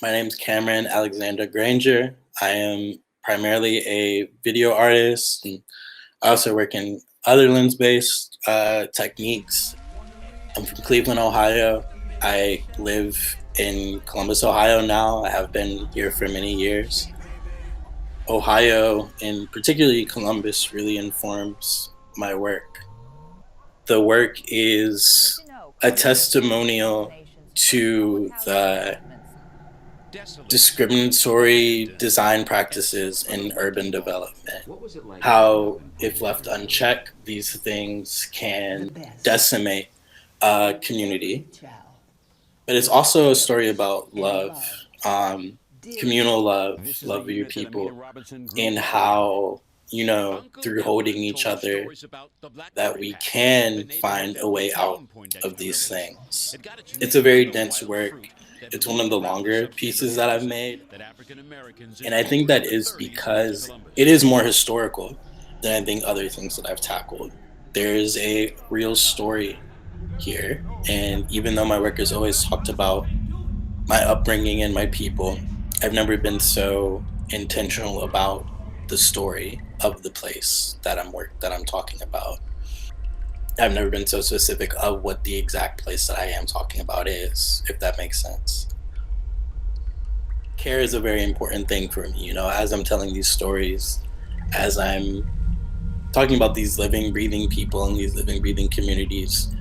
My name's Cameron Alexander Granger. I am primarily a video artist, and I also work in other lens-based techniques. I'm from Cleveland, Ohio. I live in Columbus, Ohio now. I have been here for many years. Ohio, and particularly Columbus, really informs my work. The work is a testimonial to the discriminatory design practices in urban development. How, if left unchecked, these things can decimate a community. But it's also a story about love, communal love, love of your people, and how, through holding each other, that we can find a way out of these things. It's a very dense work. It's one of the longer pieces that I've made. And I think that is because it is more historical than I think other things that I've tackled. There's a real story here. And even though my work has always talked about my upbringing and my people, I've never been so intentional about the story of the place that I'm talking about. I've never been so specific of what the exact place that I am talking about is, if that makes sense. Care is a very important thing for me, as I'm telling these stories, as I'm talking about these living, breathing people and these living, breathing communities,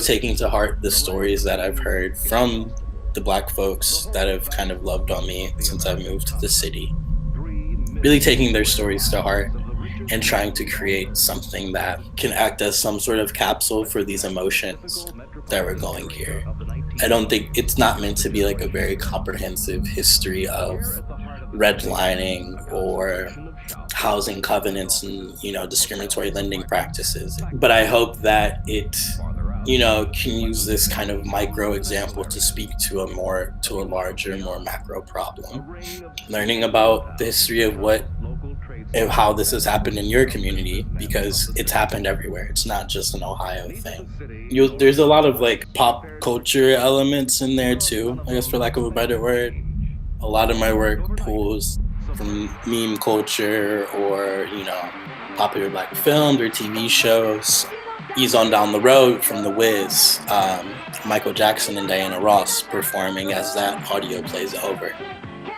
taking to heart the stories that I've heard from the Black folks that have kind of loved on me since I've moved to the city. Really taking their stories to heart and trying to create something that can act as some sort of capsule for these emotions that we're going here. I don't think it's not meant to be like a very comprehensive history of redlining or housing covenants and discriminatory lending practices, but I hope that it can use this kind of micro example to speak to a larger, more macro problem. Learning about the history of how this has happened in your community, because it's happened everywhere. It's not just an Ohio thing. There's a lot of like pop culture elements in there too, I guess, for lack of a better word. A lot of my work pulls from meme culture or, popular Black films or TV shows. Ease on Down the Road from The Wiz, Michael Jackson and Diana Ross performing as that audio plays over.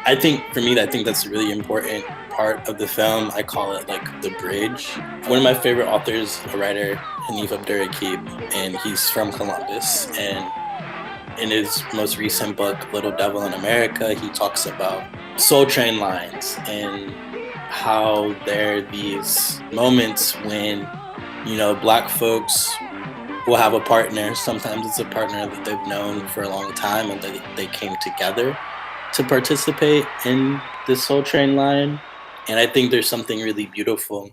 I think for me, I think that's a really important part of the film. I call it like the bridge. One of my favorite authors, a writer, Hanif Abdurraqib, and he's from Columbus. And in his most recent book, Little Devil in America, he talks about Soul Train lines and how there are these moments when, Black folks will have a partner. Sometimes it's a partner that they've known for a long time and they came together to participate in this Soul Train line. And I think there's something really beautiful,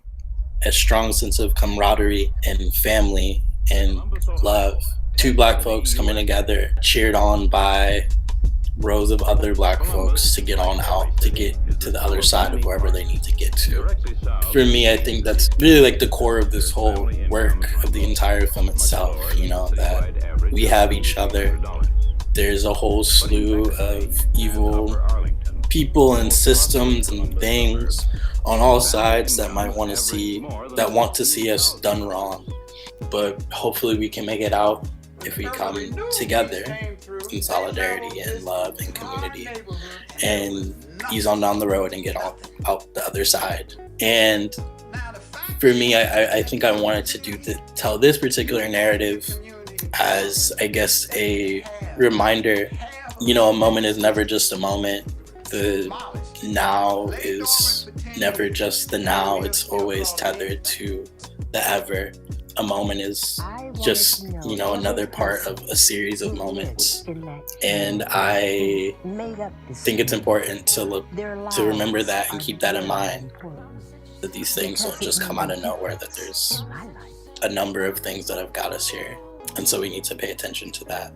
a strong sense of camaraderie and family and love. Two Black folks coming together, cheered on by rows of other Black folks to get on out, to get to the other side of wherever they need to get to. For me, I think that's really like the core of this whole work, of the entire film itself, that we have each other. There's a whole slew of evil people and systems and things on all sides that want to see us done wrong. But hopefully we can make it out if we come together in solidarity and love and community and ease on down the road and get out the other side. And for me, I think I wanted to tell this particular narrative as, I guess, a reminder, a moment is never just a moment. The now is never just the now. It's always tethered to the ever. A moment is just, another part of a series of moments. And I think it's important to remember that and keep that in mind, that these things don't just come out of nowhere, that there's a number of things that have got us here. And so we need to pay attention to that.